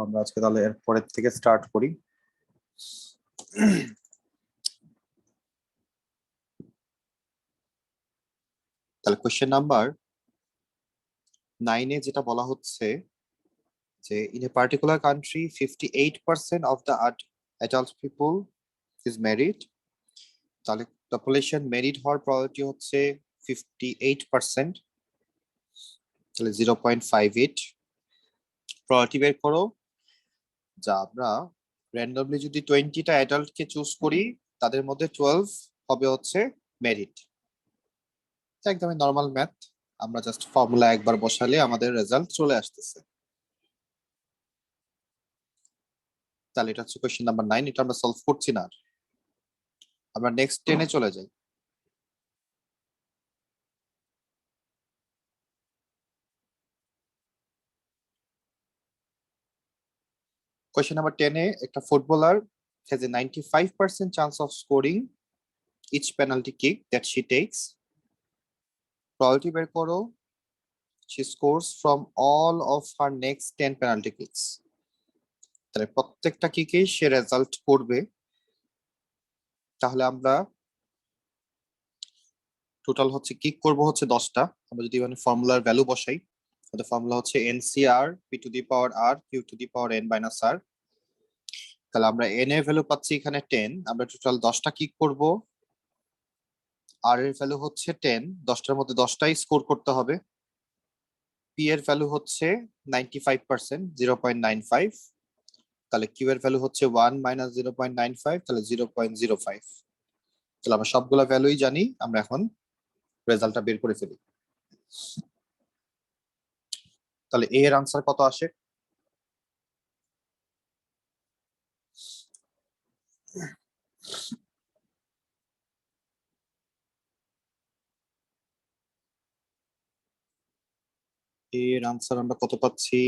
আমরা আজকে তাহলে এর পরের থেকে স্টার্ট করি। তাহলে কোশ্চেন নাম্বার 9 যেটা বলা হচ্ছে যে in a particular country 58% of the adult people is married. তাহলে পপুলেশন ম্যারিড হওয়ার প্রবাবিলিটি হচ্ছে 58%, তাহলে 0.58। প্রবাবিলিটি বের করো। যা আমরা র্যান্ডমলি যদি 20টা অ্যাডাল্টকে চুজ করি তাদের মধ্যে 12 হবে হচ্ছে ম্যারিড। একদমই নর্মাল ম্যাথ, আমরা জাস্ট ফর্মুলা একবার বসালে আমাদের রেজাল্ট চলে আসতেছে। তাহলে এটা হচ্ছে কোশ্চেন নাম্বার 9, এটা আমরা সলভ করছি না। আমরা নেক্সট 10 চলে যাই। কোশ্চেন নাম্বার 10 একটা footballer has a 95% chance of scoring each penalty kick that she takes. Probability বের করো। She scores from all of her next 10 penalty kicks. তাহলে প্রত্যেকটা কিকেই সে রেজাল্ট করবে। তাহলে আমরা টোটাল হচ্ছে কিক করব হচ্ছে 10টা। আমরা যদি মানে ফর্মুলার ভ্যালু বসাই, তাহলে ফর্মুলা হচ্ছে NCR P to the power R Q to the power N minus R। তাহলে আমরা N এর ভ্যালু পাচ্ছি এখানে 10, আমরা টোটাল 10টা কিক করব। R এর ভ্যালু হচ্ছে 10, 10টার মধ্যে 10টাই স্কোর করতে হবে। P এর ভ্যালু হচ্ছে 95%, 0.95। তাহলে Q এর ভ্যালু হচ্ছে 1 minus 0.95, তাহলে 0.05। তাহলে আমরা সবগুলা ভ্যালুই জানি, আমরা এখন রেজাল্টটা বের করে ফেলি। তাহলে A এর আনসার কত আসে? এর আনসার আমরা কত পাচ্ছি?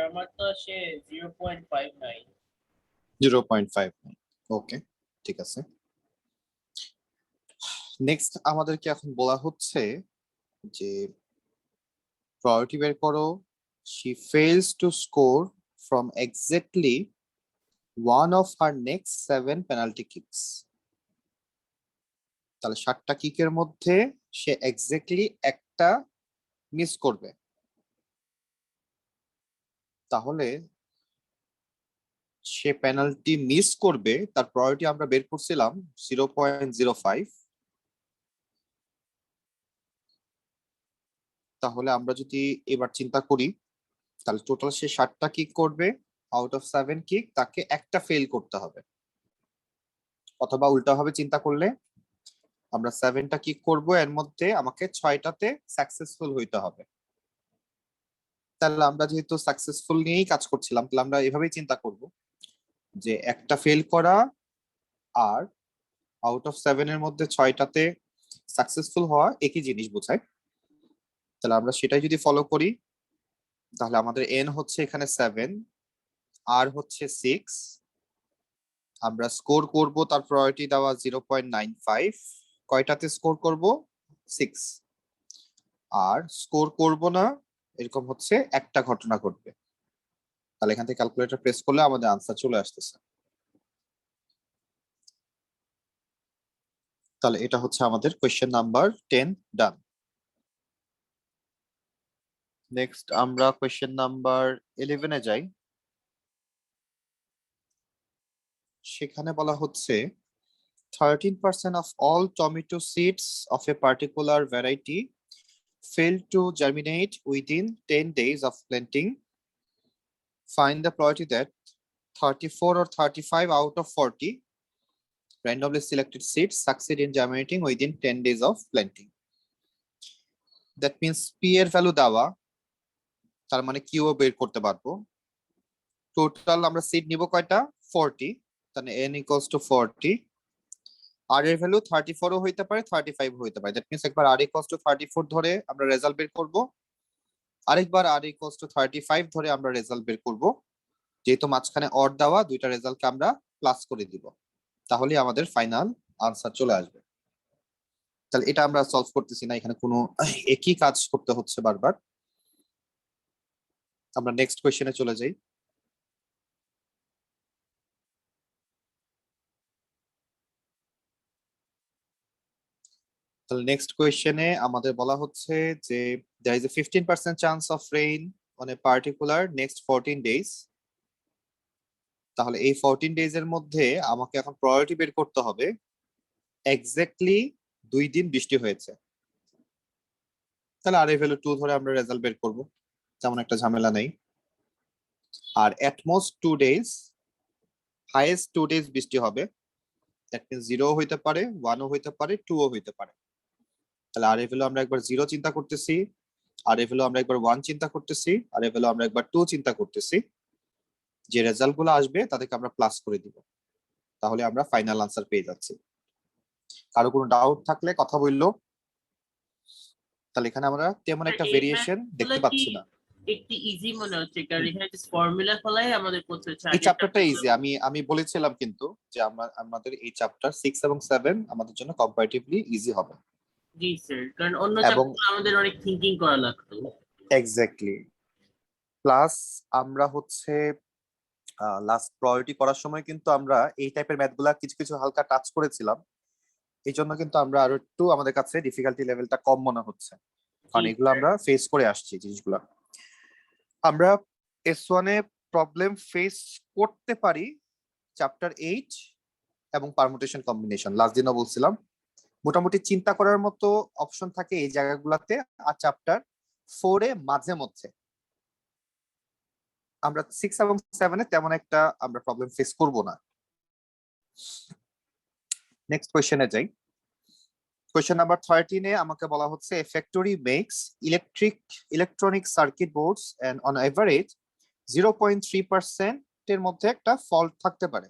আমার তো আসে 0.59। 0.59। ওকে, ঠিক আছে। নেক্সট আমাদেরকে এখন বলা হচ্ছে যে প্রবাবিলিটি বের করো। She fails to score from exactly one of her next 7 penalty kicks. তাহলে 7টা কিকের মধ্যে সে এক্স্যাক্টলি একটা মিস করবে। তাহলে সে পেনাল্টি মিস করবে, তার প্রবাবিলিটি আমরা বের করছিলাম 0.05। তাহলে আমরা যদি এবার চিন্তা করি, তাহলে টোটাল সে 7টা কিক করবে, আউট অফ 7 কিক তাকে একটা ফেল করতে হবে। অথবা উল্টাভাবে চিন্তা করলে আমরা 7টা কিক করব, এর মধ্যে আমাকে 6টাতে সাকসেসফুল হইতে হবে। তাহলে আমরা যেহেতু সাকসেসফুল নিয়েই কাজ করছিলাম, তাহলে আমরা এভাবেই চিন্তা করব যে একটা ফেল করা আর আউট অফ 7 এর মধ্যে 6টাতে সাকসেসফুল হওয়া একই জিনিস বোঝায়। তাহলে আমরা সেটাই যদি ফলো করি, তাহলে আমাদের এন হচ্ছে এখানে 7, আর হচ্ছে 6। আমরা স্কোর করব, তার প্রায়োরিটি দেওয়া 0.95। কয়টাতে স্কোর করব? 6। আর স্কোর করব না, এরকম হচ্ছে একটা ঘটনা ঘটবে। তাহলে এখান থেকে ক্যালকুলেটর প্রেস করলে আমাদের আনসার চলে আসতেছে। তাহলে এটা হচ্ছে আমাদের কোয়েশ্চেন নাম্বার 10 ডান। নেক্সট আমরা কোয়েশ্চেন নাম্বার 11 যাই। সেখানে বলা হচ্ছে 13% of all tomato seeds of a particular variety fail to germinate within 10 days of planting. Find the probability that 34 or 35 out of 40 randomly selected seeds succeed in germinating within 10 days of planting. That means P এর value দেওয়া, তার মানে Q ও বের করতে পারবো। Total আমরা seat নিব কয়টা 40, তাহলে n ইকুয়ালস টু 40, r এর ভ্যালু 34 ও হইতে পারে 35 হইতে পারে। দ্যাট মিন্স একবার r ইকুয়ালস টু 34 ধরে আমরা রেজাল্ট বের করব, আরেকবার r ইকুয়ালস টু 35 ধরে আমরা রেজাল্ট বের করব। যেহেতু মাঝখানে অর দেওয়া, দুইটা রেজাল্টকে আমরা প্লাস করে দিব, তাহলে আমাদের ফাইনাল আনসার চলে আসবে। তাহলে এটা আমরা সলভ করতেছি না, এখানে কোনো একই কাজ করতে হচ্ছে বারবার। আমরা নেক্সট কোয়েশ্চেনে চলে যাই। তাহলে নেক্সট কোয়েশ্চেনে আমাদের বলা হচ্ছে যে there is a 15% chance of rain on a particular next 14 days. তাহলে এই 14 ডেজ এর মধ্যে আমাকে এখন প্রায়োরিটি বের করতে হবে এক্স্যাক্টলি 2 দিন বৃষ্টি হয়েছে। তাহলে আর এর ভ্যালু 2 ধরে আমরা রেজাল্ট বের করব, তেমন একটা ঝামেলা নেই। আর এট মোস্ট 2 ডেজ, হাইয়েস্ট 2 ডেজ বৃষ্টি হবে, দ্যাট মিন্স 0 হইতে পারে, 1 ও হইতে পারে, 2 ও হইতে পারে। তাহলে আর এর ভ্যালু আমরা একবার 0 চিন্তা করতেছি, আর এর ভ্যালু আমরা একবার 1 চিন্তা করতেছি, আর এর ভ্যালু আমরা একবার 2 চিন্তা করতেছি। যে রেজাল্ট গুলো আসবে তাদেরকে আমরা প্লাস করে দিব, তাহলে আমরা ফাইনাল আনসার পেয়ে যাচ্ছি। কারো কোনো ডাউট থাকলে কথা বললো। তাহলে এখানে আমরা তেমন একটা ভেরিয়েশন দেখতে পাচ্ছি না। একটু ইজি মনে হচ্ছে, কারণ এখানে জাস্ট ফর্মুলা ফলাই আমাদের করতে হচ্ছে। এই চ্যাপ্টারটা ইজি, আমি বলেছিলাম কিন্তু যে আমাদের এই চ্যাপ্টার 6 এবং 7 আমাদের জন্য কম্পারেটিভলি ইজি হবে। জি স্যার, কারণ অন্য চ্যাপ্টার আমাদের অনেক থিংকিং করা লাগতো। এক্স্যাক্টলি। প্লাস আমরা হচ্ছে লাস্ট প্রায়োরিটি করার সময় কিন্তু আমরা এই টাইপের ম্যাথগুলা কিছু কিছু হালকা টাচ করেছিলাম, এই জন্য কিন্তু আমরা আরো একটু আমাদের কাছে ডিফিকাল্টি লেভেলটা কম মনে হচ্ছে, কারণ এগুলো আমরা ফেস করে আসছি জিনিসগুলা। আমরা S1 এ প্রবলেম ফেস করতে পারি চ্যাপ্টার 8 এবং পারমুটেশন কম্বিনেশন, লাস্ট দিনও বলছিলাম। মোটামুটি চিন্তা করার মতো অপশন থাকে এই জায়গাগুলোতে। আর চ্যাপ্টার 4 এ মাঝে মধ্যে আমরা 6 এবং 7 এ তেমন একটা আমরা প্রবলেম ফেস করব না। নেক্সট কোশ্চেনে যাই। কোশ্চেন নাম্বার 13 এ আমাকে বলা হচ্ছে a factory makes electronic circuit boards and on average 0.3% এর মধ্যে একটা ফল্ট থাকতে পারে।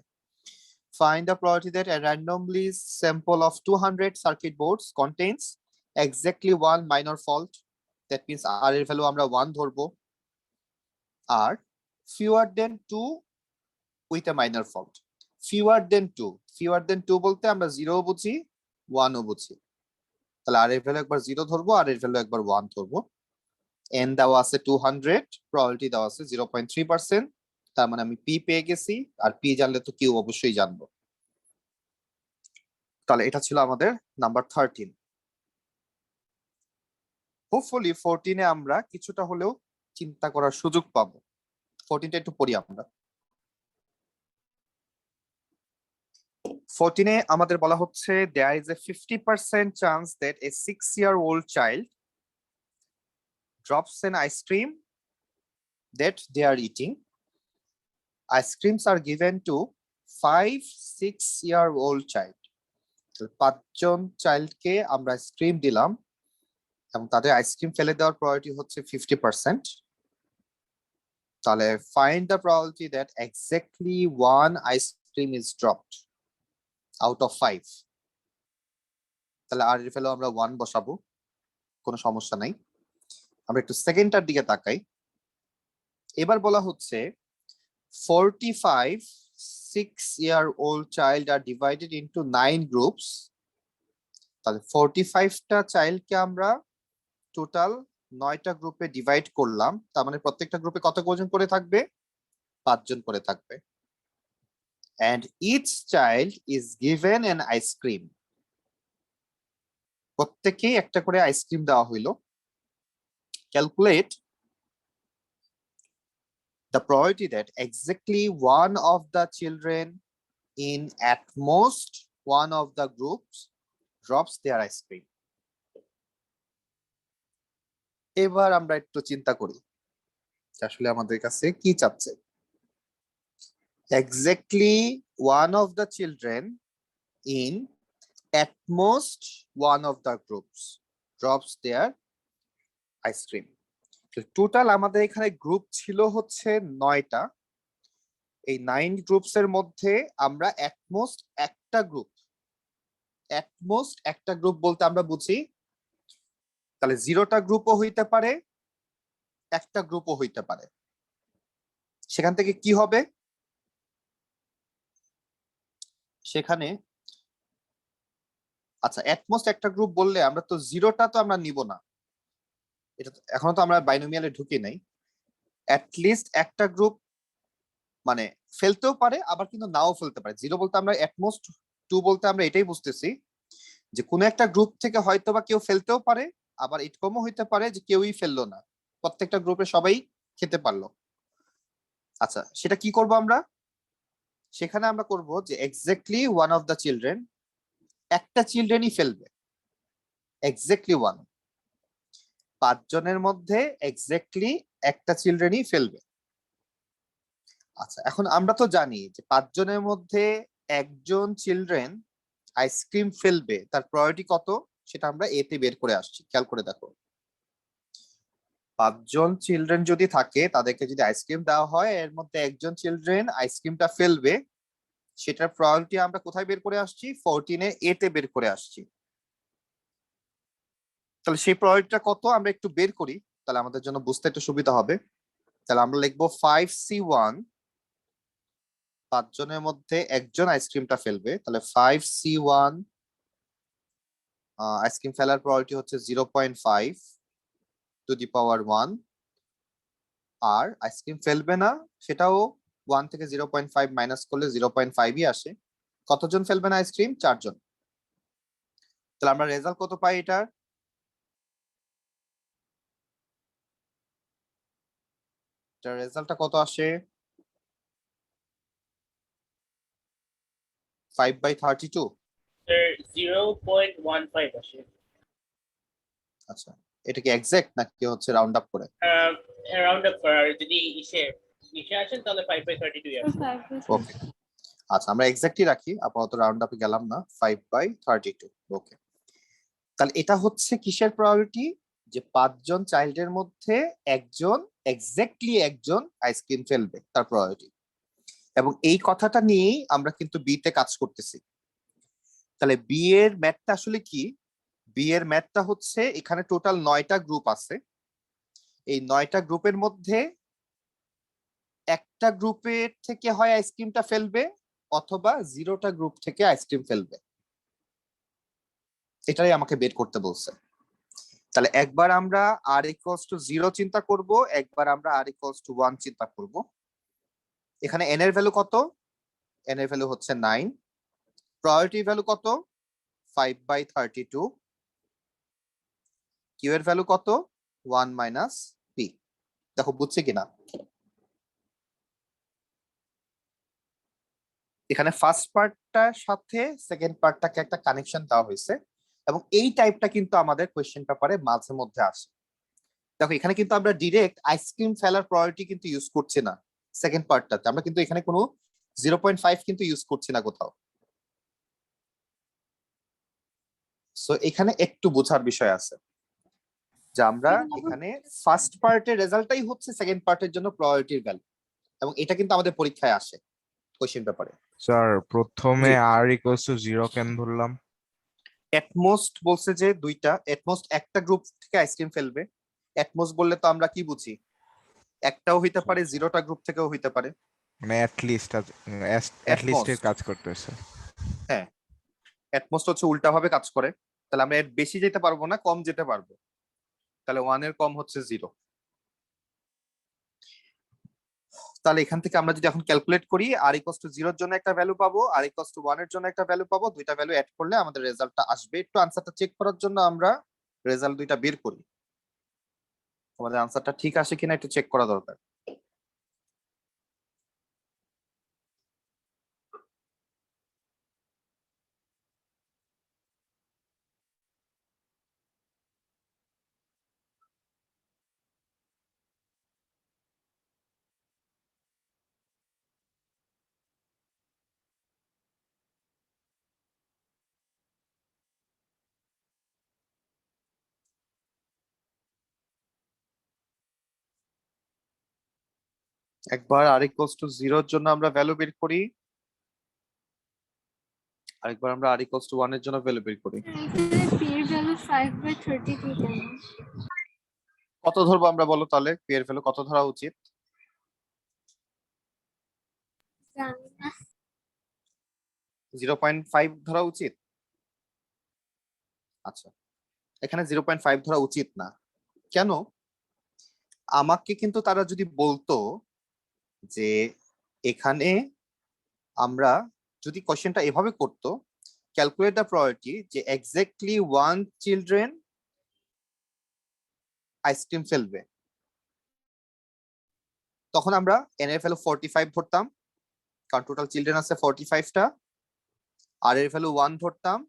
Find the probability that a randomly sample of 200 circuit boards contains exactly one minor fault. That means r এর ভ্যালু আমরা 1 ধরবো, আর fewer than 2 with a minor fault. fewer than 2 বলতে আমরা 0 ও বুঝি 1 ও বুঝি। তাহলে আর এর ভ্যালু একবার 0 ধরবো, আর এর ভ্যালু একবার 1 ধরবো। n দেওয়া আছে 200, প্রবাবিলিটি দেওয়া আছে 0.3%, তার মানে আমি p পেয়ে গেছি, আর p জানলে তো q অবশ্যই জানবো। তাহলে এটা ছিল আমাদের নাম্বার 13। হোপফুলি 14 এ আমরা কিছুটা হলেও চিন্তা করার সুযোগ পাবো। 14 টা একটু পড়ি আমরা। 14 এ আমাদের বলা হচ্ছে there is a 50% chance that a 6-year-old child drops an ice cream that they are eating. Ice creams are given to 5-6-year-old child. 5 জন চাইল্ডকে আমরা আইসক্রিম দিলাম এবং তাদের আইসক্রিম ফেলে দেওয়ার প্রবাবিলিটি হচ্ছে 50%। তাহলে find the probability that exactly one ice cream is dropped out of 5. তাহলে আর এর ভ্যালু আমরা 1 বসাবো, কোনো সমস্যা নাই। আমরা একটু সেকেন্ডটার দিকে তাকাই। এবার বলা হচ্ছে 45 6-year-old child are divided into 9 groups. তাহলে 45টা চাইল্ডকে আমরা টোটাল 9টা গ্রুপে ডিভাইড করলাম, তার মানে প্রত্যেকটা গ্রুপে কত জন করে থাকবে? 5 জন করে থাকবে। and each child is given an ice cream. প্রত্যেককেই একটা করে আইসক্রিম দেওয়া হইলো। Calculate the probability that exactly one of the children in at most one of the groups drops their ice cream. এবার আমরা একটু চিন্তা করি আসলে আমাদের কাছে কি চাচ্ছে। Exactly one of the children in at most one of the groups drops their ice cream. Total আমাদের এখানে গ্রুপ ছিল হচ্ছে 9টা, এই 9 গ্রুপস এর মধ্যে আমরা অ্যাটমোস্ট একটা গ্রুপ বলতে আমরা বুঝি তাহলে 0টা গ্রুপও হইতে পারে, একটা গ্রুপও হইতে পারে। সেখান থেকে কি হবে, সেখানে আচ্ছা অ্যাটমোস্ট একটা গ্রুপ বললে আমরা তো 0টা তো আমরা নিব না, এটা এখনো তো আমরা বাইনোমিয়ালে ঢুকি নাই। অ্যাটলিস্ট একটা গ্রুপ মানে ফেলতেও পারে আবার কিন্তু নাও ফেলতে পারে। 0 বলতে আমরা অ্যাটমোস্ট 2 বলতে আমরা এটাই বুঝতেছি যে কোনো একটা গ্রুপ থেকে হয়তো বা কেউ ফেলতেও পারে, আবার এরকমও হইতে পারে যে কেউই ফেললো না, প্রত্যেকটা গ্রুপে সবাই খেতে পারলো। আচ্ছা সেটা কি করব আমরা, সেখানে আমরা করব যে exactly one of the children, একটা চিলড্রেনই ফেলবে, এক্স্যাক্টলি ওয়ান, 5 জনের মধ্যে এক্স্যাক্টলি একটা চিলড্রেনই ফেলবে। আচ্ছা এখন আমরা তো জানি যে 5 জনের মধ্যে একজন চিলড্রেন আইসক্রিম ফেলবে, তার প্রায়োরিটি কত সেটা আমরা এতে বের করে আসছি। খেয়াল করে দেখো, 5 জন চিলড্রেন যদি থাকে তাদেরকে যদি আইসক্রিম দেওয়া হয়, এর মধ্যে একজন চিলড্রেন আইসক্রিমটা ফেলবে, সেটার প্রায়োরিটি আমরা কোথায় বের করে আসছি, 14 এতে বের করে আসছি। তাহলে সেই প্রায়োরিটিটা কত আমরা একটু বের করি, তাহলে আমাদের জন্য বুঝতে একটু সুবিধা হবে। তাহলে আমরা লিখবো 5C1, 5 জনের মধ্যে একজন আইসক্রিমটা ফেলবে, তাহলে 5C1 আইসক্রিম ফেলার প্রায়োরিটি হচ্ছে 0.5 two the power 1, R ice cream ফেলবে না সেটাও 1 থেকে 0.5 মাইনাস করলে 0.5ই আসে। কতজন ফেলবে না আইসক্রিম, 4 জন। তাহলে আমরা রেজাল্ট কত পাই এটার, রেজাল্টটা কত আসে, 5/32। 0.15 আসে। আচ্ছা এটা কি এক্সাক্ট নাকি হচ্ছে রাউন্ড আপ করে, রাউন্ড আপ করার যদি ইসে আসেন তাহলে 5/32 আসে। ওকে আচ্ছা আমরা এক্স্যাক্টই রাখি, আপাতত রাউন্ড আপে গেলাম না, 5/32। ওকে তাহলে এটা হচ্ছে কিসের প্রায়োরিটি, যে 5 জন চাইল্ডের মধ্যে একজন, এক্স্যাক্টলি একজন আইসক্রিম ফেলবে, তার প্রায়োরিটি। এবং এই কথাটা নিয়েই আমরা কিন্তু বি তে কাজ করতেছি। তাহলে বি এর ম্যাথটা আসলে কি, বি এর ম্যাথটা হচ্ছে এখানে টোটাল 9টা গ্রুপ আছে, এই 9টা গ্রুপের মধ্যে একটা গ্রুপের থেকে হয় আইসক্রিমটা ফেলবে, অথবা 0টা গ্রুপ থেকে আইসক্রিম ফেলবে, এটাই আমাকে বের করতে বলছে। তাহলে একবার আমরা আর ইকুয়ালস টু 0 চিন্তা করব, একবার আমরা আর ইকুয়ালস টু 1 চিন্তা করব। এখানে এন এর ভ্যালু কত, এন এর ভ্যালু হচ্ছে 9, প্রায়োরিটি ভ্যালু কত 5/32, কিউ এর ভ্যালু কত 1 মাইনাস পি। দেখো বুঝছে কিনা, এখানে ফার্স্ট পার্টটার সাথে সেকেন্ড পার্টটাকে একটা কানেকশন দেওয়া হয়েছে, এবং এই টাইপটা কিন্তু আমাদের কোয়েশ্চেন পেপারে মাঝে মধ্যে আসে। দেখো এখানে কিন্তু আমরা ডিরেক্ট আইসক্রিম ফেলার প্রায়োরিটি কিন্তু ইউজ করছি না, সেকেন্ড পার্টটাতে আমরা কিন্তু এখানে কোনো 0.5 কিন্তু ইউজ করছি না কোথাও। সো এখানে একটু বোঝার বিষয় আছে যে আমরা এখানে ফার্স্ট পার্টের রেজাল্টটাই হচ্ছে সেকেন্ড পার্টের জন্য প্রায়োরিটির ভ্যালু, এবং এটা কিন্তু আমাদের পরীক্ষায় আসে কোয়েশ্চেন পেপারে। স্যার প্রথমে জি। আর ইকুয়ালস টু 0 কেন ধরলাম? এটমোস্ট বলছে যে দুইটা, এটমোস্ট একটা গ্রুপ থেকে আইসক্রিম ফেলবে। এটমোস্ট বললে তো আমরা কি বুঝি, একটাও হইতে পারে, 0টা গ্রুপ থেকেও হইতে পারে। মানে অ্যাটলিস্ট এর কাজ করতেছে। হ্যাঁ এটমোস্ট হচ্ছে উল্টা ভাবে কাজ করে, তাহলে আমরা এর বেশি যেতে পারবো না, কম যেতে পারবো। তাহলে 1 এর কম হচ্ছে 0। তাহলে এখান থেকে আমরা যদি এখন ক্যালকুলেট করি, আর ইকুয়ালস টু 0 এর জন্য একটা ভ্যালু পাবো, আর ইকুয়ালস টু 1 এর জন্য একটা ভ্যালু পাবো, দুইটা ভ্যালু অ্যাড করলে আমাদের রেজাল্টটা আসবে। একটু আনসারটা চেক করার জন্য আমরা রেজাল্ট দুইটা বের করি, আমাদের আনসারটা ঠিক আসে কিনা একটু চেক করা দরকার। একবার r equals to 0 এর জন্য আমরা ভ্যালু বের করি, আরেকবার আমরা r equals to 1 এর জন্য ভ্যালু বের করি। p এর ভ্যালু 5/32 কেন? কত ধরবো আমরা বলো তাহলে? p এর ভ্যালু কত ধরা উচিত? জানি না। 0.5 ধরা উচিত। আচ্ছা, এখানে 0.5 ধরা উচিত না কেন? আমাকে কিন্তু তারা যদি বলতো যে এখানে আমরা যদি কোশ্চেনটা এভাবে করতো, ক্যালকুলেট দ্য প্রবাবিলিটি যে এক্স্যাক্টলি 1 চিলড্রেন আইসক্রিম ফেলবে, তখন আমরা n এর ভ্যালু 45 ধরতাম, কারণ টোটাল চিলড্রেন আছে 45টা, আর এর ভ্যালু 1 ধরতাম,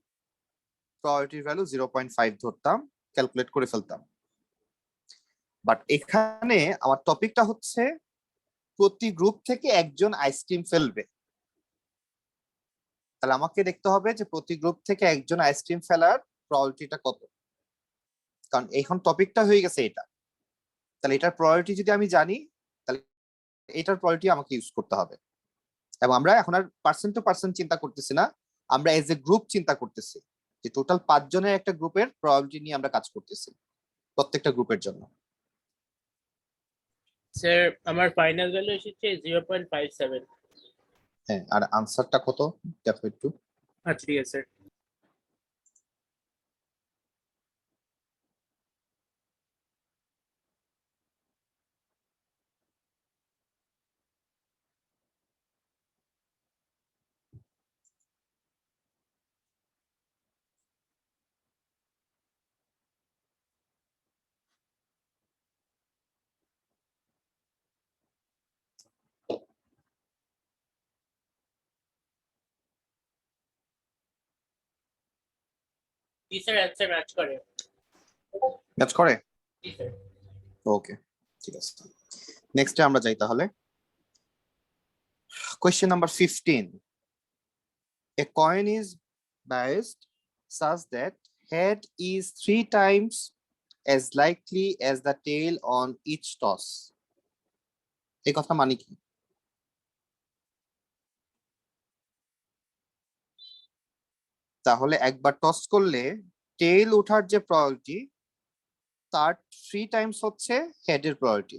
প্রবাবিলিটির ভ্যালু 0.5 ধরতাম, ক্যালকুলেট করে ফেলতাম। বাট এখানে আমার টপিকটা হচ্ছে প্রতি গ্রুপ থেকে একজন আইসক্রিম ফেলবে, তাহলে আমাকে দেখতে হবে যে প্রতি গ্রুপ থেকে একজন আইসক্রিম ফেলার প্রবাবিলিটিটা কত, কারণ এখন টপিকটা হয়ে গেছে এটা। তাহলে এটার প্রবাবিলিটি যদি আমি জানি, তাহলে এটার প্রবাবিলিটি আমাকে ইউজ করতে হবে। এবং আমরা এখন আর পার্সেন্ট টু পার্সেন্ট চিন্তা করতেছি না, আমরা এজ এ গ্রুপ চিন্তা করতেছি যে টোটাল 5 জনের একটা গ্রুপের প্রবাবিলিটি নিয়ে আমরা কাজ করতেছি প্রত্যেকটা গ্রুপের জন্য। স্যার আমার ফাইনাল ভ্যালু এসেছে 0.57। হ্যাঁ, আর আনসারটা কত দেখো একটু। আচ্ছা ঠিক আছে স্যার। জি স্যার, অ্যান্সার ম্যাচ করে। ম্যাচ করে? জি স্যার। ওকে, ঠিক আছে। নেক্সটে আমরা যাই তাহলে। Question number 15. A coin is biased such that head is 3 times as likely as the tail on each toss. এই কথা মানে কি? তাহলে একবার টস করলে টেইল ওঠার যে প্রবাবিলিটি তার 3 টাইমস হচ্ছে হেডের প্রবাবিলিটি।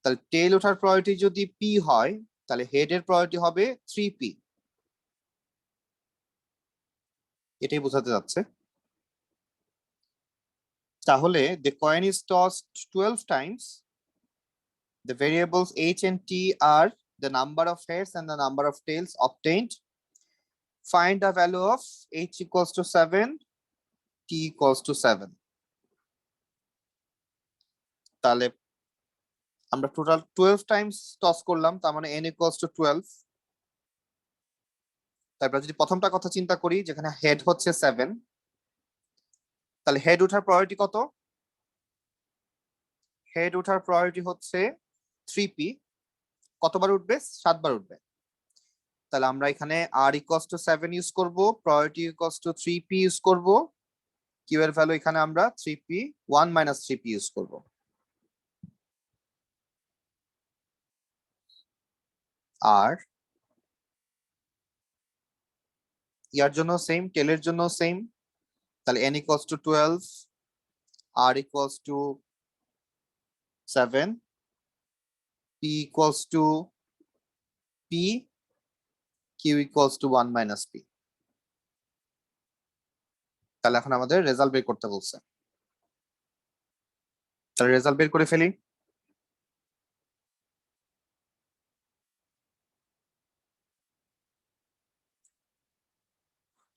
তাহলে টেইল ওঠার প্রবাবিলিটি যদি পি হয়, তাহলে হেডের প্রবাবিলিটি হবে 3p। এটাই বোঝাতে যাচ্ছে। তাহলে the coin is tossed 12 times. The variables h and t are the number of heads and the number of tails obtained. Find the value of h equals to 7, t equals to 7. তাহলে আমরা total 12 Times toss করলাম, তার মানে n equals to 12। তারপর যদি প্রথমটা কথা চিন্তা করি, যেখানে হেড হচ্ছে 7, তাহলে হেড ওঠার প্রবাবিলিটি কত? হেড ওঠার প্রবাবিলিটি হচ্ছে 3p। কতবার উঠবে? 7 বার উঠবে। তাহলে আমরা এখানে r equals to 7 ইউজ করব, probability equals to 3p use করব, q এর ভ্যালু এখানে আমরা 3p 1 minus 3p ইউজ করব। আর ইয়ার জন্য সেম, টেলের জন্য সেম। তাহলে n equals to 12, r equals to 7, p equals to p, q equals to 1 minus p। তাহলে এখন আমাদের রেজাল্ট বের করতে বলছে, তাহলে রেজাল্ট বের করে ফেলি।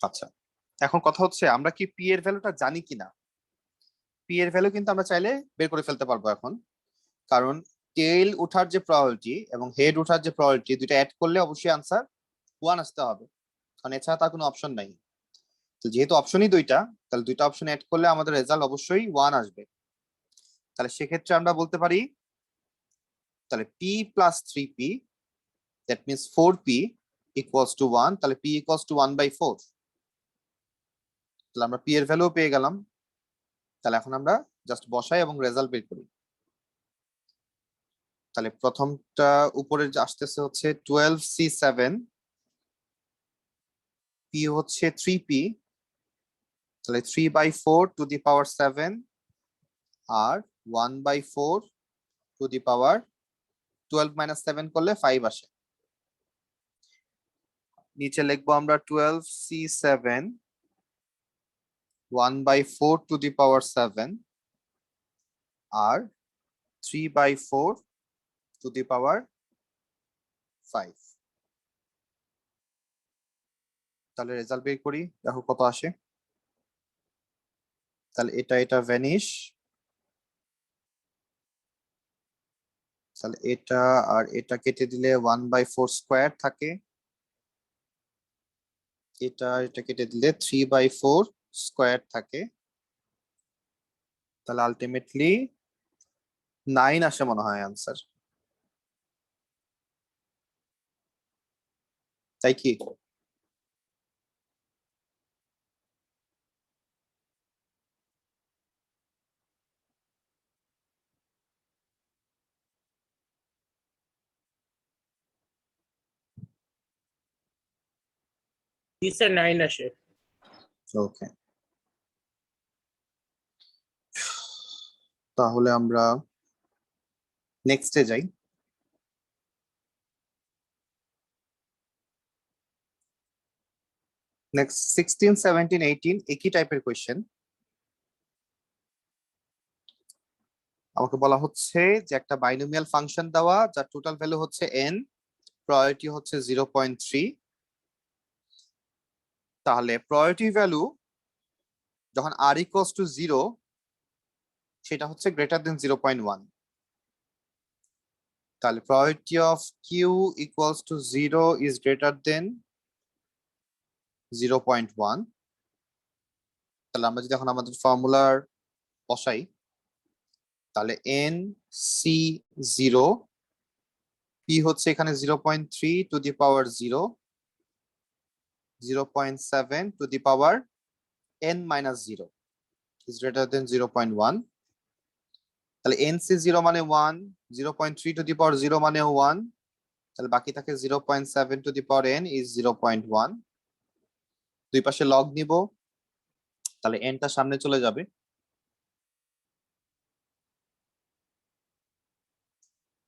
আচ্ছা, এখন কথা হচ্ছে আমরা কি পি এর ভ্যালুটা জানি কিনা। পি এর ভ্যালু কিন্তু আমরা চাইলে বের করে ফেলতে পারবো এখন, কারণ টেইল ওঠার যে প্রবাবিলিটি এবং হেড ওঠার যে প্রবাবিলিটি দুটো অ্যাড করলে অবশ্যই আনসার 1 আসতে হবে, কারণ এছাড়া তার কোনো অপশন নাই। তো যেহেতু অপশনই দুইটা, তাহলে দুইটা অপশন অ্যাড করলে আমাদের রেজাল্ট অবশ্যই 1 আসবে। তাহলে সেক্ষেত্রে আমরা বলতে পারি তাহলে p plus 3p, that means 4p equals to 1, তাহলে p equals to 1/4। তাহলে আমরা p এর ভ্যালু পেয়ে গেলাম। তাহলে এখন আমরা জাস্ট বসাই এবং রেজাল্ট বের করি। তাহলে প্রথমটা উপরে যে আসতেছে হচ্ছে 12C7, p হচ্ছে 3p, তাহলে 3/4 টু দি পাওয়ার 7 আর 1/4 টু দি পাওয়ার 12 মাইনাস 7 করলে 5 আসে। নিচে লিখবো আমরা 12C7 1/4 to the power 7 R 3/4 to the পাওয়ার 5। তাহলে রেজাল্ট বের করি, দেখো কত আসে। তাহলে এটা ভ্যানিশ, তাহলে এটা আর এটা কেটে দিলে 1/4 স্কোয়ার থাকে, এটা কেটে দিলে 3/4 স্কোয়ার থাকে। তাহলে আলটিমেটলি 9 আসে মনে হয় আনসার, তাই কি? জি স্যার 9 আসে। ওকে, তাহলে আমরা নেক্সটে যাই। নেক্সট 16, 17, 18 একই টাইপের কোয়েশ্চেন। আমাকে বলা হচ্ছে যে একটা বাইনোমিয়াল ফাংশন দেওয়া যার টোটাল ভ্যালু হচ্ছে n, প্রায়োরিটি হচ্ছে 0.3। তাহলে প্রায়োরিটি ভ্যালু যখন r ইকুয়ালস টু 0 সেটা হচ্ছে গ্রেটার দেন 0.1। তাহলে priority of q equals to 0 is greater than 0.1। তাহলে আমরা যদি এখন আমাদের ফর্মুলার বসাই, তাহলে n c0, p হচ্ছে এখানে 0.3 two the power 0, 0.7 two the power n minus 0 is greater than 0.1। তাহলে nc0 মানে 1, 0.3 টু দি পাওয়ার 0 মানে 1, তাহলে বাকি থাকে 0.7 two the power n is 0.1। দুই পাশে লগ নিব, তাহলে n টা সামনে চলে যাবে,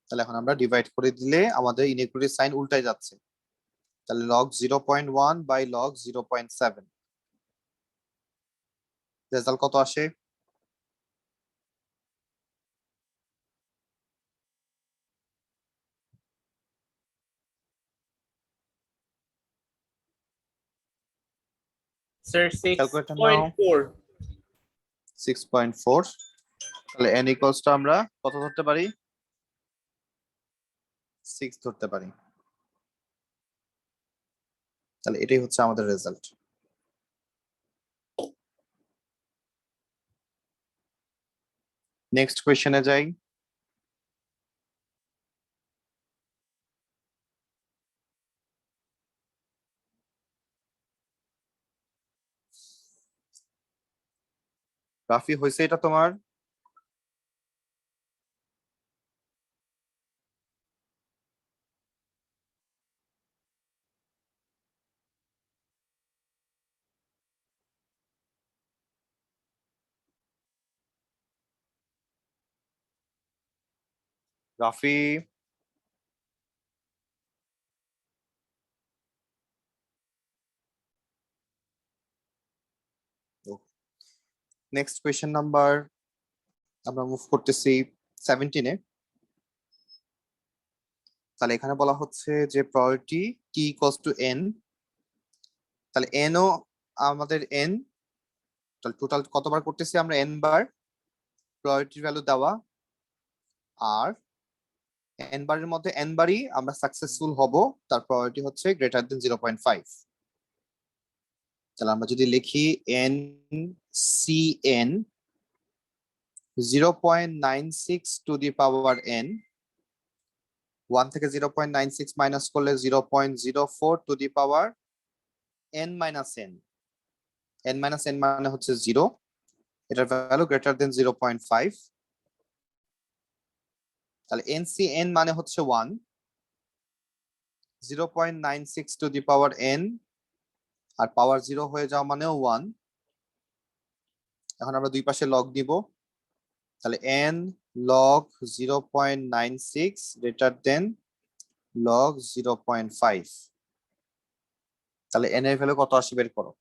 তাহলে এখন আমরা ডিভাইড করে দিলে আমাদের ইনইকুয়ালিটি সাইন উল্টায় যাচ্ছে। তাহলে log 0.1 বাই log 0.7, রেজাল্ট কত আসে? স্যার ক্যালকুলেটর নাও। 6.4। 6.4। তাহলে n ইকুয়ালস টু আমরা কত ধরতে পারি? 6 ধরতে পারি। তাহলে এটাই হচ্ছে আমাদের রেজাল্ট। নেক্সট কোয়েশ্চেনে যাই। রাফি, হয়েছে এটা তোমার? রাফি, নেক্সট কোয়েশ্চেন নাম্বার আমরা মুভ করতেছি 17-এ। তাহলে এখানে বলা হচ্ছে যে priority t equals to n, তাহলে n ও আমাদের n, তাহলে টোটাল কতবার করতেছি আমরা? n বার প্রায়োরিটি ভ্যালু দেওয়া, আর n বারের মধ্যে n বারই আমরা সাকসেসফুল হব, তার প্রায়োরিটি হচ্ছে গ্রেটার দেন 0.5। তাহলে আমরা যদি লিখি n cn 0.96 two the power n, 1 থেকে 0.96 মাইনাস করলে 0.04 two the power n minus n, n minus n মানে হচ্ছে 0, এটার ভ্যালু গ্রেটার দেন 0.5। তাহলে NCN মানে হচ্ছে 1, 0.96 টু দি পাওয়ার n, আর পাওয়ার 0 হয়ে যাওয়া মানেও 1। এখন আমরা দুই পাশে লগ দিব, তাহলে n log 0.96 greater than log 0.5। তাহলে n এর ভ্যালু কত আসে বের করো।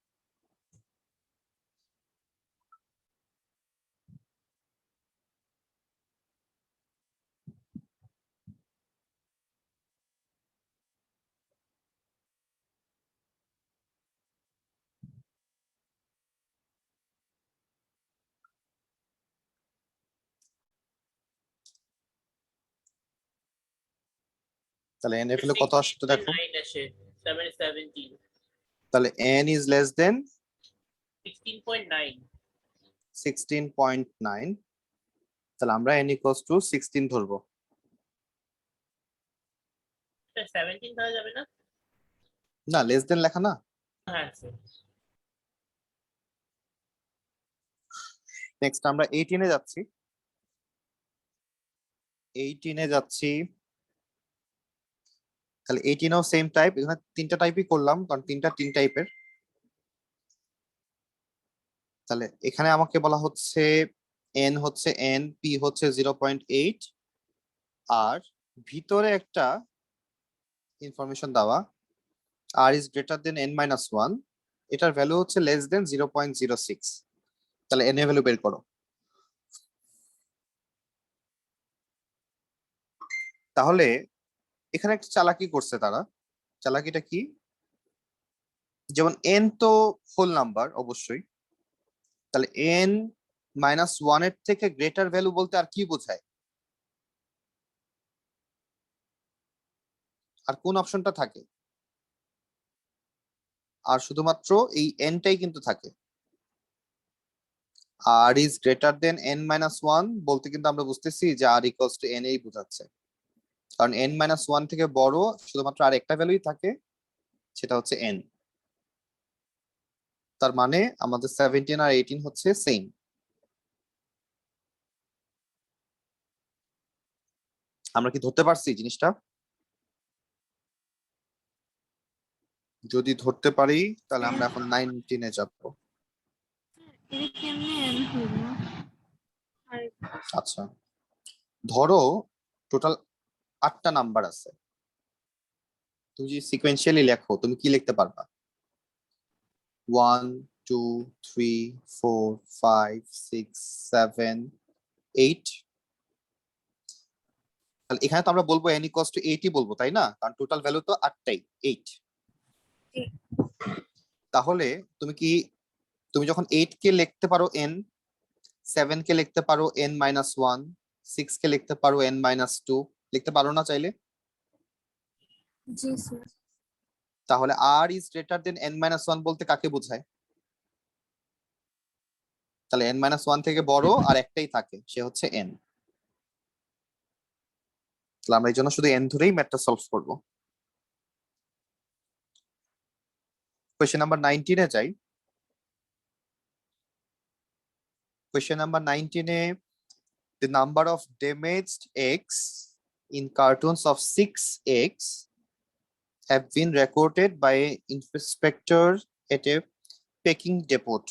তাহলে n এর ভ্যালু কত আসে তো দেখো। 9 আসে 717 তাহলে n is less than 16.9 16.9। তাহলে আমরা n equals to 16 ধরবো। এটা 17 ধরা যাবে না? না, লেস দেন লেখা না। হ্যাঁ স্যার। নেক্সট আমরা 18 এ যাচ্ছি। 18 এ যাচ্ছি। তাহলে 18 ও সেম টাইপ, এখানে তিনটা টাইপই করলাম কারণ তিন টাইপের। তাহলে এখানে আমাকে বলা হচ্ছে n হচ্ছে n, p হচ্ছে 0.8, আর ভিতরে একটা ইনফরমেশন দেওয়া r is greater than n-1, এটার ভ্যালু হচ্ছে লেস দেন 0.06। তাহলে n এর ভ্যালু বের করো। তাহলে এখানে একটা চালাকি করছে তারা। চালাকিটা কি? যেমন n তো হোল নাম্বার অবশ্যই, তাহলে n-1 এর থেকে গ্রেটার ভ্যালু বলতে আর কি বোঝায়? আর কোন অপশনটা থাকে? আর শুধুমাত্র এই n-টাই কিন্তু থাকে। r is greater than n-1 বলতে কিন্তু আমরা বুঝতেছি যে r equals to n এই বোঝাচ্ছে, কারণ n-1 থেকে বড় শুধুমাত্র আর একটা ভ্যালুই থাকে, সেটা হচ্ছে n। তার মানে আমাদের 17 আর 18 হচ্ছে সেম। আমরা কি ধরতে পারছি জিনিসটা? যদি ধরতে পারি তাহলে আমরা এখন 19 এ যাব। এটা কেমনে n হইল? আর আচ্ছা, ধরো টোটাল 8টা নাম্বার আছে। তুমি যদি সিকোয়েন্সিয়ালি লেখো তুমি কি লিখতে পারবা? 1 2 3 4 5 6 7 8। তাহলে এখানে তো আমরা বলবো n equals to 8 ই বলবো, তাই না? কারণ টোটাল ভ্যালু তো 8টাই, 8। তাহলে তুমি যখন 8 কে লিখতে পারো n, 7 কে লিখতে পারো n-1, 6 কে লিখতে পারো n-2, লিখতে পারো না চাইলে? জি স্যার। তাহলে r is greater than n-1 বলতে কাকে বোঝায়? তাহলে n-1 থেকে বড় আর একটাই থাকে, সে হচ্ছে n। তাহলে আমরা এই জন্য শুধু n ধরেই ম্যাথটা সলভ করব। কোয়েশ্চেন নাম্বার 19 এ যাই। Question number 19 A the number of damaged eggs in cartons of 6 eggs have been recorded by an inspector at a packing depot.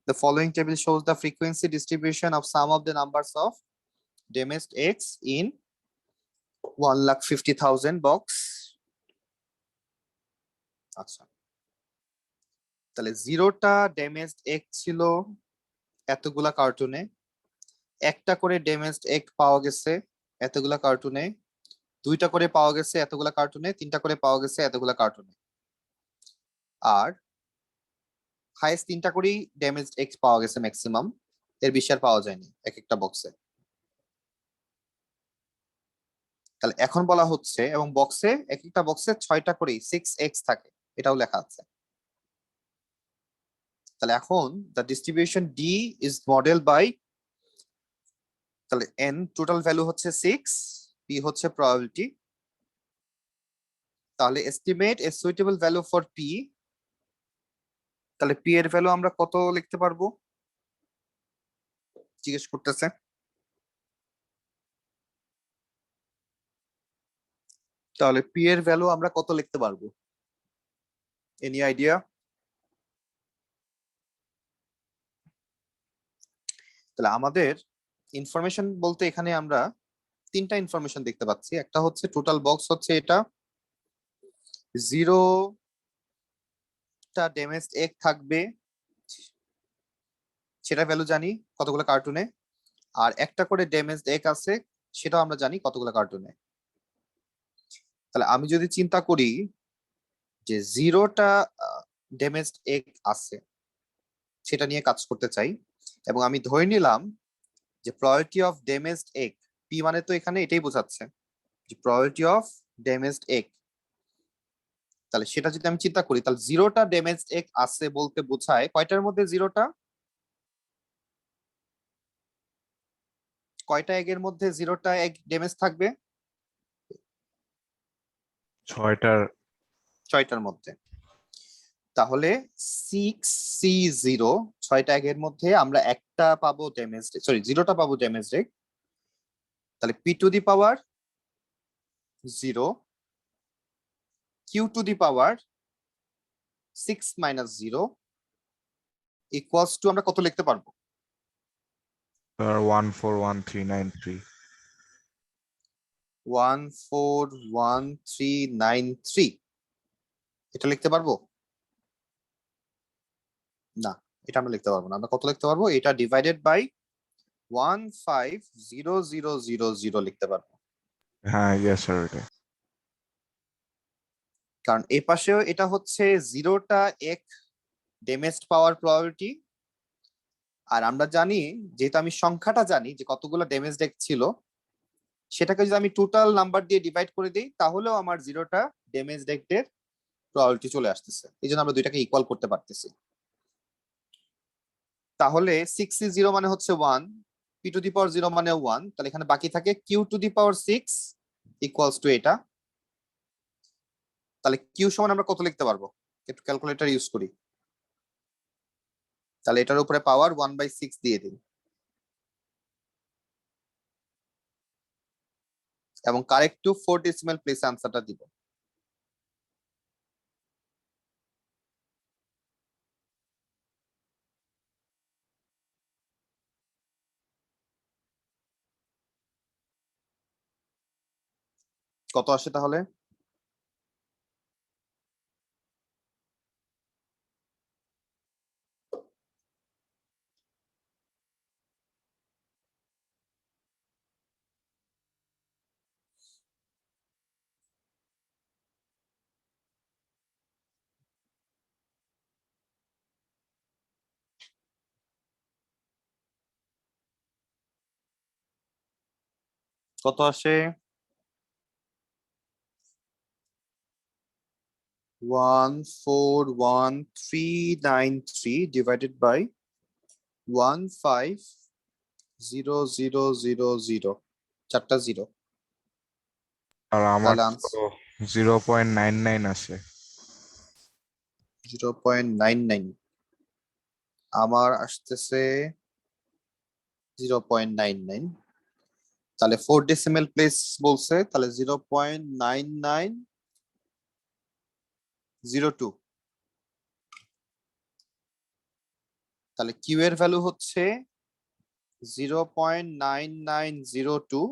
The following table shows the frequency distribution of some of the numbers of damaged eggs in 1,50,000 box. আচ্ছা, তাহলে 0টা damaged egg ছিল এতগুলা কার্টুনে, একটা করে damaged egg পাওয়া গেছে এতগুলা কার্টুনে, 2টা করে পাওয়া গেছে এতগুলা কার্টুনে, 3টা করে পাওয়া গেছে এতগুলা কার্টুনে, আর হাইয়েস্ট 3টা করেই ড্যামেজড এগ পাওয়া গেছে ম্যাক্সিমাম, এর বেশি আর পাওয়া যায়নি এক একটা বক্সে। তাহলে এখন বলা হচ্ছে, এবং বক্সে এক একটা বক্সে 6টা করেই 6x থাকে, এটাও লেখা আছে। তাহলে এখন the distribution d is model by, তাহলে n টোটাল ভ্যালু হচ্ছে 6, p হচ্ছে প্রবাবিলিটি। তাহলে estimate a suitable value for p, তাহলে p এর ভ্যালু আমরা কত লিখতে পারবো জিজ্ঞেস করতেছে। তাহলে পি এর ভ্যালু আমরা কত লিখতে পারবো? Any idea? তাহলে আমাদের ইনফরমেশন বলতে এখানে আমরা তিনটা ইনফরমেশন দেখতে পাচ্ছি। একটা হচ্ছে টোটাল বক্স হচ্ছে এটা, 0টা ড্যামেজড এগ থাকবে, সেটা ভ্যালু জানি কতগুলো কার্টুনে, আর একটা করে ড্যামেজড এগ আছে, সেটাও আমরা জানি কতগুলো কার্টুনে। তাহলে আমি যদি চিন্তা করি যে 0টা ড্যামেজড এগ আছে, সেটা নিয়ে কাজ করতে চাই, এবং আমি ধরে নিলাম যে probability of damaged egg, P মানে তো এখানে এটাই বোঝাচ্ছে যে প্রবাবিলিটি অফ ড্যামেজড এগ। তাহলে সেটা যদি আমি চিন্তা করি, তাহলে 0টা ড্যামেজড এগ আছে বলতে বোঝায় কয়টার মধ্যে 0টা, কয়টা এগের মধ্যে 0টা এগ ড্যামেজ থাকবে? 6টার 6টার মধ্যে। তাহলে 6C0, 6টা এগের মধ্যে আমরা একটা পাবো ড্যামেজড, সরি 0টা পাবো ড্যামেজড এগ। তাহলে p two the power 0, q two the power 6 minus 0 equals to আমরা কত লিখতে পারবো? 141393। 141393 এটা লিখতে পারবো? না, এটা আমরা লিখতে পারবো না। আমরা কত লিখতে পারবো? এটা ডিভাইডেড বাই 150000 লিখতে পারবো, হ্যাঁ ইয়েস স্যার এটা। কারণ এই পাশেও এটা হচ্ছে 0টা এক ড্যামেজড পাওয়ার প্রবাবিলিটি। আর আমরা জানি, যেহেতু আমি সংখ্যাটা জানি যে কতগুলো ড্যামেজড এগ ছিল, সেটাকে যদি আমি টোটাল নাম্বার দিয়ে ডিভাইড করে দিই, তাহলেও আমার 0টা ড্যামেজড এগের প্রবাবিলিটি চলে আসতেছে। এই জন্য আমরা দুইটাকে ইকুয়াল করতে পারতেছি। তাহলে 6C0 মানে হচ্ছে 1, p টু দি পাওয়ার 0 মানে 1, তাহলে এখানে বাকি থাকে q two the power 6 equals to এটা। তাহলে q সমান আমরা কত লিখতে পারবো? একটু ক্যালকুলেটর ইউজ করি। তাহলে এটার উপরে পাওয়ার 1/6 দিয়ে দিন, এবং কারেক্ট টু 4 ডেসিমাল প্লেস আনসারটা দিব। কত আসে তাহলে? কত আসে? 141,393 ডিভাইডেড বাই 150000, চারটা জিরো। আর আমার তাহলে তো 0.99 আছে। 0.99, আমার আসতেছে 0.99। তাহলে 4 ডেসিমাল প্লেস বলছে, তাহলে 0.9902। তাহলে কিউ এর ভ্যালু হচ্ছে 0.9902।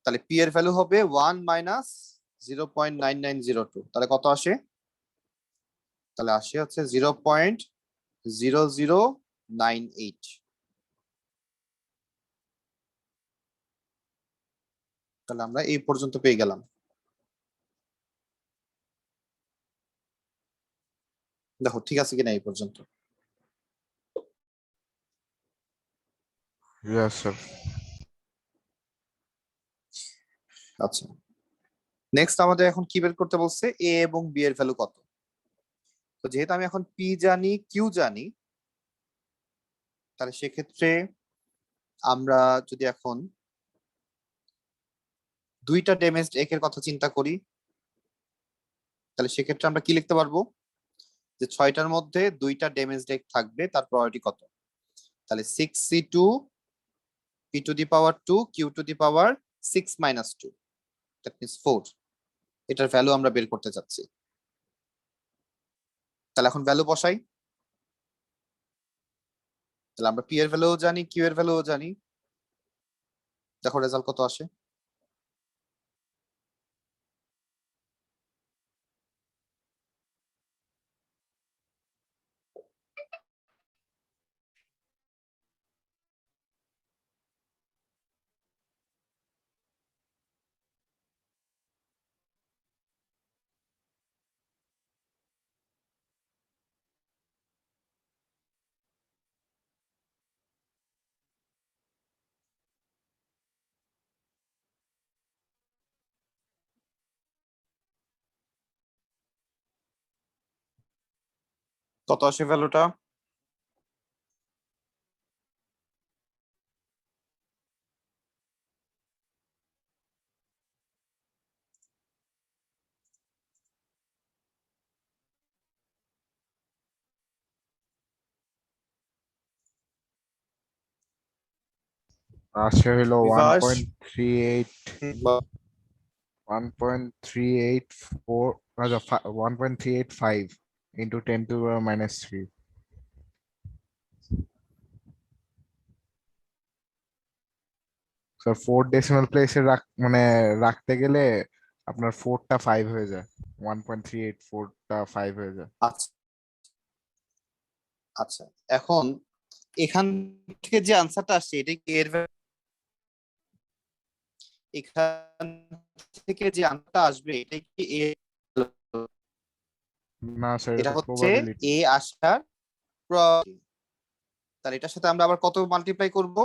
তাহলে পি এর ভ্যালু হবে 1 মাইনাস 0.9902। তাহলে কত আসে? তাহলে আসে হচ্ছে 0.0098। তাহলে আমরা এই পর্যন্ত পেয়ে গেলাম। দেখো ঠিক আছে কিনা এই পর্যন্ত? Yes sir. আচ্ছা, নেক্সট আমাদের এখন কি বের করতে বলছে? এ এবং বি এর ভ্যালু কত। তো যেহেতু আমি এখন পি জানি, কিউ জানি, তাহলে সেক্ষেত্রে আমরা যদি এখন দুইটা ড্যামেজড একের কথা চিন্তা করি, তাহলে সেক্ষেত্রে আমরা কি লিখতে পারবো? যে 6টার মধ্যে দুইটা ড্যামেজড এক থাকবে, তার প্রবাবিলিটি কত? তাহলে 6C2, p two the power 2, q two the power 6 minus 2। That means 4, এটার ভ্যালু আমরা বের করতে চাচ্ছি। তাহলে এখন ভ্যালু বসাই। তাহলে আমরা পি এর ভ্যালুও জানি, কিউ এর ভ্যালুও জানি। দেখো রেজাল্ট কত আসে। কত আসে ভ্যালুটা? আসে হইলো বিভাস 1.384 আচ্ছা 1.385 into 10 to the power minus 3. Sir 4 decimal প্লেসে মানে রাখতে গেলে আপনার 4টা 5 হয়ে যায়, 1.384টা 5 হয়ে যায়। আচ্ছা আচ্ছা, এখন এখান থেকে যে আনসারটা আসছে এটা কি এর এখান থেকে যে আনসারটা আসবে এটা কি এ? না স্যার, এটা এটা হচ্ছে প্রবাবিলিটি। এ আসার probability। তাহলে এটার সাথে আমরা আবার কত মাল্টিপ্লাই করব?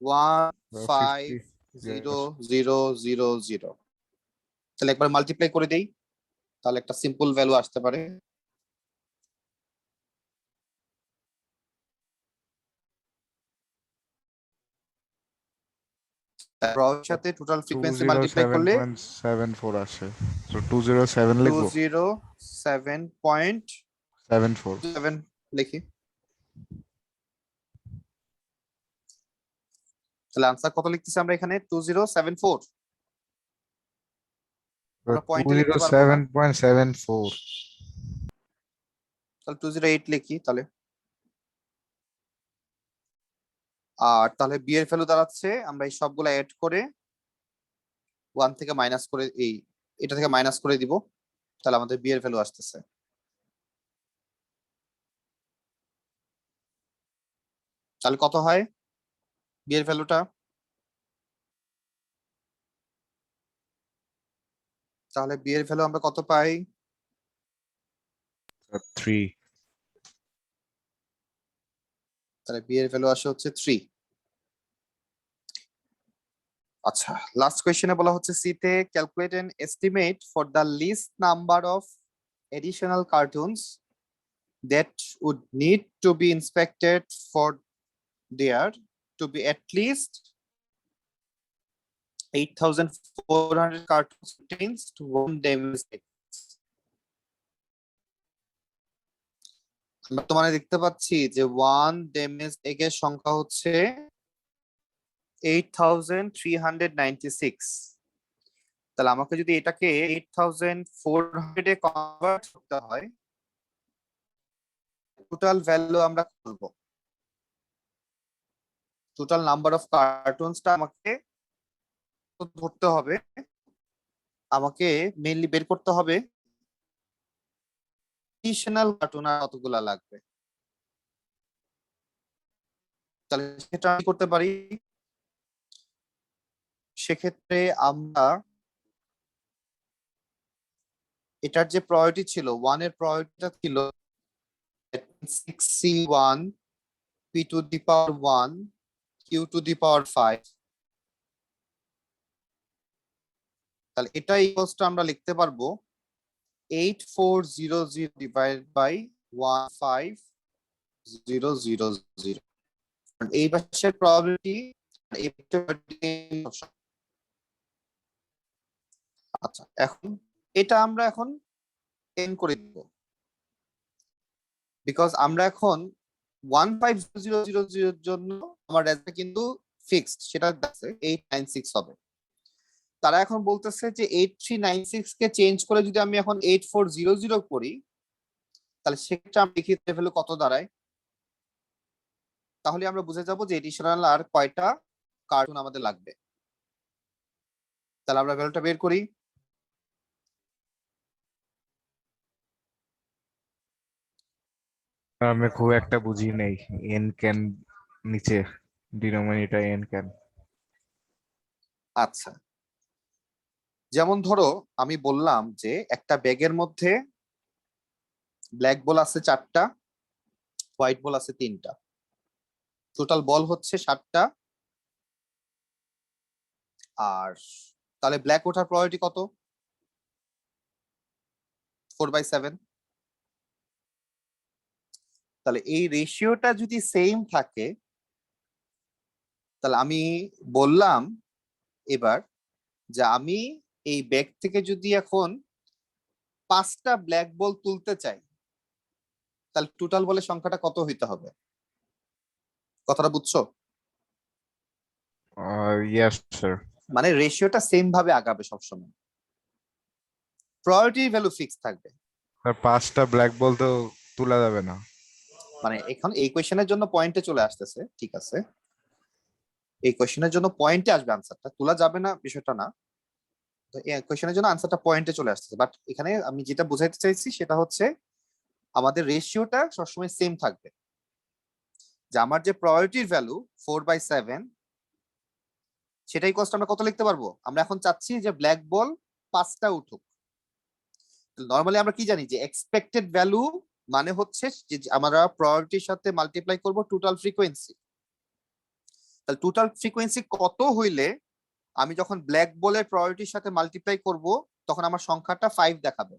1500000। তাহলে একবার মাল্টিপ্লাই করে দেই, তাহলে একটা সিম্পল ভ্যালু আসতে পারে। প্রবাবিলিটির সাথে টোটাল ফ্রিকোয়েন্সি মাল্টিপ্লাই করলে 207.74 আসে। তো 207 লিখবো? 207.74 74। লিখি। তাহলে আনসার কত লিখতেছি আমরা এখানে? 2074। আমরা পয়েন্টে লিখতে পারবো না, 207.74। তাহলে 208 লিখি তাহলে। আর তাহলে বি এর ভ্যালু দাঁড়াচ্ছে, আমরা এই সবগুলো অ্যাড করে 1 থেকে মাইনাস করে এটা থেকে মাইনাস করে দিব, তাহলে আমাদের বি এর ভ্যালু আসতেছে। তাহলে কত হয় বি এর ভ্যালুটা? তাহলে বি এর ভ্যালু আমরা কত পাই? 3। তাহলে বি এর ভ্যালু আসে হচ্ছে 3। আচ্ছা, লাস্ট কোয়েশ্চেনে বলা হচ্ছে সি তে calculate an estimate for the least number of additional cartons that would need to be inspected for there to be at least 8400 cartoons contains to one damaged egg. আমরা তোমার দেখতে পাচ্ছি যে ওয়ান ড্যামেজ এগ এর সংখ্যা হচ্ছে 8396। তাহলে আমাকে যদি এটাকে 8400 এ কনভার্ট করতে হয়, টোটাল ভ্যালু আমরা করব, টোটাল নাম্বার অফ কার্টুনসটা আমাকে ধরতে হবে, আমাকে মেইনলি বের করতে হবে এডিশনাল কার্টুন আর কতগুলা লাগবে। তাহলে সেটা আমি করতে পারি, সেক্ষেত্রে আমরা এটার যে প্রায়োরিটি ছিল, 1 এর প্রায়োরিটিটা ছিল 6c1 p to the power 1 q to the power 5। তাহলে এটা ইকুয়ালস আমরা লিখতে পারবো 8400 ডিভাইড বাই 15000। এই পাশের প্রবাবিলিটি এই আচ্ছা, এখন এটা আমরা এখন n করে দিব, বিকজ আমরা এখন 15000 এর জন্য আমার রেজাল্ট কিন্তু ফিক্সড, সেটা 896 হবে। তারা এখন বলতেছে যে 8396 কে চেঞ্জ করে যদি আমি এখন 8400 করি, তাহলে সেক্ষেত্রে আমি লিখিত ভ্যালু কত দাঁড়ায়। তাহলে আমরা বুঝে যাব যে এডিশনাল আর কয়টা কার্টুন আমাদের লাগবে। তাহলে আমরা ভ্যালুটা বের করি। আমি খুব একটা বুঝি নেই, এন ক্যান নিচে ডিনোমিনেটর এন ক্যান। আচ্ছা, যেমন ধরো আমি বললাম যে একটা ব্যাগের মধ্যে ব্ল্যাক বল আছে 4টা, হোয়াইট বল আছে 3টা, টোটাল বল হচ্ছে 7টা। আর তাহলে ব্ল্যাক ওঠার প্রবাবিলিটি কত? 4/7। তাহলে এই রেশিওটা যদি সেম থাকে, তাহলে আমি বললাম এবার যে আমি এই ব্যাগ থেকে যদি এখন 5টা ব্ল্যাক বল তুলতে চাই, তাহলে টোটাল বলের সংখ্যাটা কত হইতে হবে? কথাটা বুঝছো? Yes sir. মানে রেশিওটা সেম ভাবে আগাবে সবসময়, প্রবাবিলিটি ভ্যালু ফিক্স থাকবে। স্যার 5টা ব্ল্যাক বল তো তোলা যাবে না। মানে এখন এই কোয়েশ্চেনের জন্য পয়েন্টে চলে আসতেছে, ঠিক আছে, এই কোয়েশ্চেনের জন্য পয়েন্টে আসবে আনসারটা, তোলা যাবে না বিষয়টা না। তো এই কোয়েশ্চেনের জন্য আনসারটা পয়েন্টে চলে আসতেছে, বাট এখানে আমি যেটা বোঝাইতে চাইছি সেটা হচ্ছে আমাদের রেশিওটা সবসময় সেম থাকবে। যে আমার যে প্রবাবিলিটির ভ্যালু 4/7, সেটাই কষ্ট আমরা কত লিখতে পারবো? আমরা এখন চাচ্ছি যে ব্ল্যাক বল 5টা উঠুক। নরমালি আমরা কি জানি যে এক্সপেক্টেড ভ্যালু মানে হচ্ছে যে আমরা প্রবাবিলিটির সাথে মাল্টিপ্লাই করব টোটাল ফ্রিকোয়েন্সি। তাহলে টোটাল ফ্রিকোয়েন্সি কত হইলে আমি যখন ব্ল্যাক বলের প্রবাবিলিটির সাথে মাল্টিপ্লাই করব তখন আমার সংখ্যাটা 5 দেখাবে।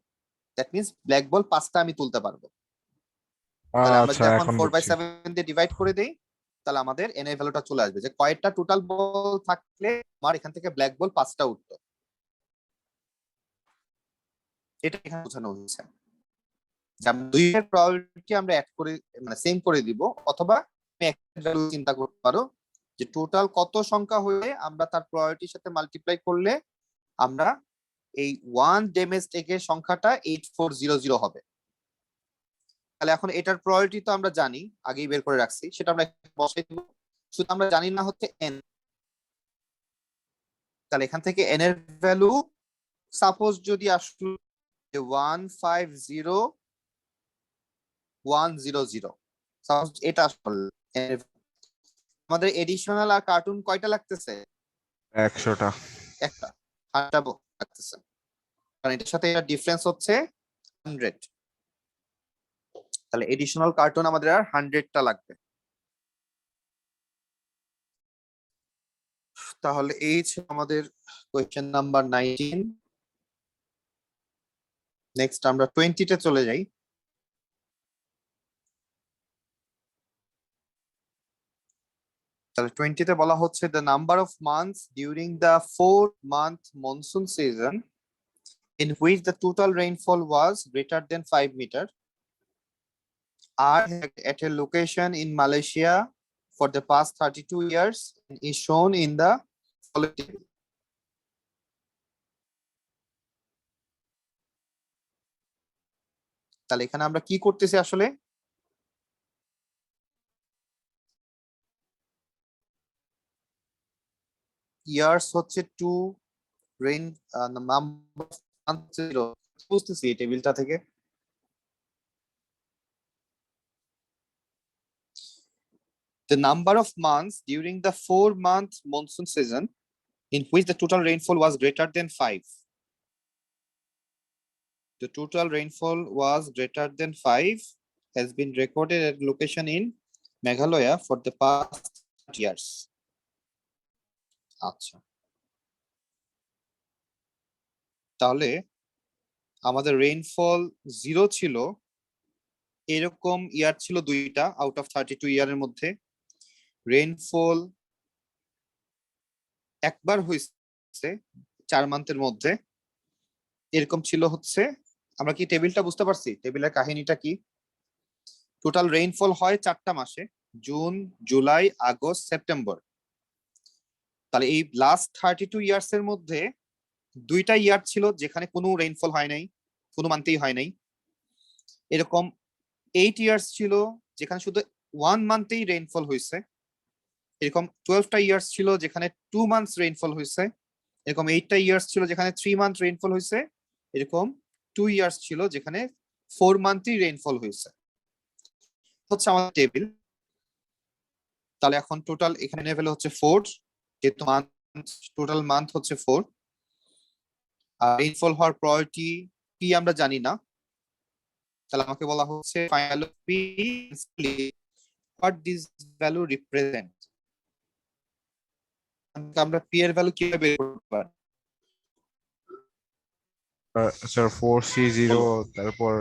দ্যাট মিন্স ব্ল্যাক বল 5টা আমি তুলতে পারবো। তাহলে আমরা আচ্ছা, যদি এখন এখন বুঝছি। 4/7 দিয়ে ডিভাইড করে দেই, তাহলে আমাদের এন এর ভ্যালুটা চলে আসবে যে কয়টা টোটাল বল থাকলে আমার এখান থেকে ব্ল্যাক বল 5টা উঠতো। এটা এখানে বোঝানো হয়েছে যে আমরা দুইয়ের প্রবাবিলিটি আমরা অ্যাড করে মানে সেম করে দিব, অথবা তুমি একটা ভ্যালু চিন্তা করতে পারো যে টোটাল কত সংখ্যা হলে আমরা তার প্রবাবিলিটির সাথে মাল্টিপ্লাই করলে আমরা এই 1 ড্যামেজ এগের সংখ্যাটা 8400 হবে। তাহলে এখন এটার প্রবাবিলিটি তো আমরা জানি, আগেই বের করে রাখছি, সেটা আমরা বসাই দিব। শুধু আমরা জানি না হচ্ছে n। তাহলে এখান থেকে n এর ভ্যালু সাপোজ যদি আসলো 150,100, সাপোজ এটা আসলে আমাদের এডিশনাল আর কার্টুন কয়টা লাগতেছে? 100টা। একটা, 8টা লাগতেছে, কারণ এটার সাথে এটা ডিফারেন্স হচ্ছে 100। তাহলে এডিশনাল কার্টুন আমাদের আর 100টা লাগবে। তাহলে এই ছিল আমাদের কোয়েশ্চেন নাম্বার 19। নেক্সট আমরা 20 তে চলে যাই। তাহলে 20 তে বলা হচ্ছে the number of months during the 4-month monsoon season in which the total rainfall was greater than 5 meter are at a location in Malaysia for the past 32 years and is shown in the following table. তাহলে এখানে আমরা কি করতেছি আসলে? Years হচ্ছে 2, rain number of months 0, বুঝতেছি এই টেবিলটা থেকে। The number of months during the 4-month monsoon season in which the total rainfall was greater than 5. The total rainfall was greater than 5 has been recorded at location in Meghalaya for the past years. আচ্ছা, তাহলে আমাদের rainfall 0 ছিল, এরকম ইয়ার ছিল 2টা out of 32 ইয়ারের মধ্যে। Rainfall একবার হয়েছে 4 মান্থের মধ্যে, এরকম ছিল হচ্ছে। আমরা কি টেবিলটা বুঝতে পারছি? টেবিলের কাহিনীটা কি? টোটাল রেইনফল হয় 4টা মাসে, জুন, জুলাই, আগস্ট, সেপ্টেম্বর। তাহলে এই লাস্ট 32 ইয়ার্স এর মধ্যে 2টা ইয়ার ছিল যেখানে কোনো রেইনফল হয় নাই, কোনো মান্থেই হয় নাই। এরকম 8 ইয়ার্স ছিল যেখানে শুধু 1 মান্থেই রেইনফল হয়েছে। এরকম 12টা ইয়ার্স ছিল যেখানে 2 মান্থস রেইনফল হয়েছে। এরকম 8টা ইয়ার্স ছিল যেখানে 3 মান্থ রেইনফল হয়েছে। এরকম 2 ইয়ার্স ছিল যেখানে 4 মান্থই রেইনফল হয়েছে। হচ্ছে আমাদের টেবিল। তাহলে এখন টোটাল এখানে লেভেল হচ্ছে 4, যেহেতু মান্থ টোটাল মান্থ হচ্ছে 4। আর রেইনফল হওয়ার প্রবাবিলিটি পি আমরা জানি না, তাহলে আমাকে বলা হচ্ছে final P what this value represent. আমরা পি এর ভ্যালু কিভাবে বের করতে পারি? স্যার 4C0 তারপর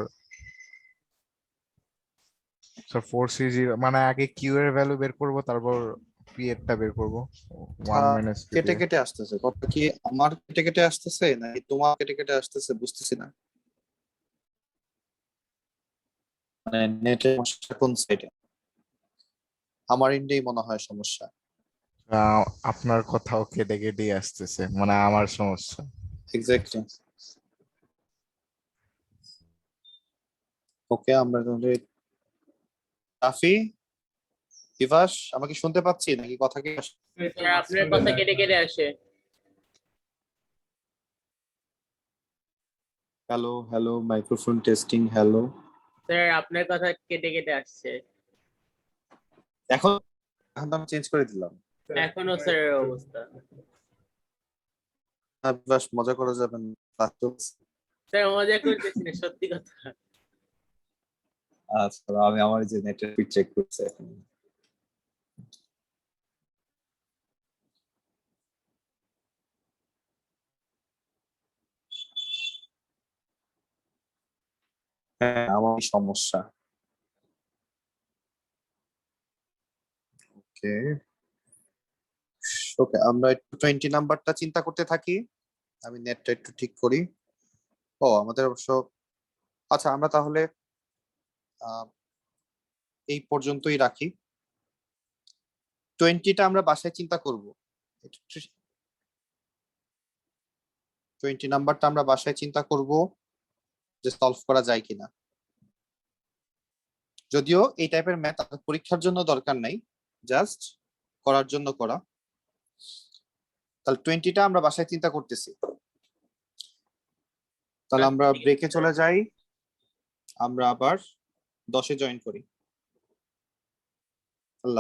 স্যার 4C0 মানে আগে কিউ এর ভ্যালু বের করব, তারপর পি এরটা বের করব। 1 মাইনাস কেটে কেটে আসতেছে কত, কি আমার কেটে কেটে আসতেছে নাকি তোমার কেটে কেটে আসতেছে বুঝতেছি না। মানে নেটের সমস্যা কোন সাইডে? আমার ইন্ডেই মনে হয় সমস্যা। আপনার কথাও কেটে কেটে আসতেছে, মানে আমার সমস্যা। এক্স্যাক্টলি। ওকে, আমরা তাহলে রাফি, ইভাস, আমাকে শুনতে পাচ্ছি নাকি কথা কি স্যার আপনার কথা কেটে কেটে আসে। Hello hello, microphone testing, hello. Sir আপনার কথা কেটে কেটে আসছে। এখন এখন তো আমি চেঞ্জ করে দিলাম। এখনো স্যার এর অবস্থা। ইভাস, মজা করা যাবে না, ক্লাস চলছে। স্যার মজা করতেছি না, সত্যি কথা। আচ্ছা, আমি আমার যে নেটের স্পিড চেক করছি এখন। হ্যাঁ, আমার সমস্যা। ওকে ওকে, আমরা একটু 20 নাম্বারটা চিন্তা করতে থাকি। আমি নেটটা একটু ঠিক করি। ও আমাদের অবশ্য, আচ্ছা আমরা তাহলে এই পর্যন্তই রাখি। 20টা আমরা বাসায় চিন্তা করব। 20 নাম্বারটা আমরা বাসায় চিন্তা করব যে সলভ করা যায় কিনা। যদিও এই টাইপের ম্যাথ পরীক্ষার জন্য দরকার নাই, জাস্ট করার জন্য করা। তাহলে 20টা আমরা বাসায় চিন্তা করতেছি। তাহলে আমরা ব্রেকে চলে যাই, আমরা আবার 10-এ জয়েন করি।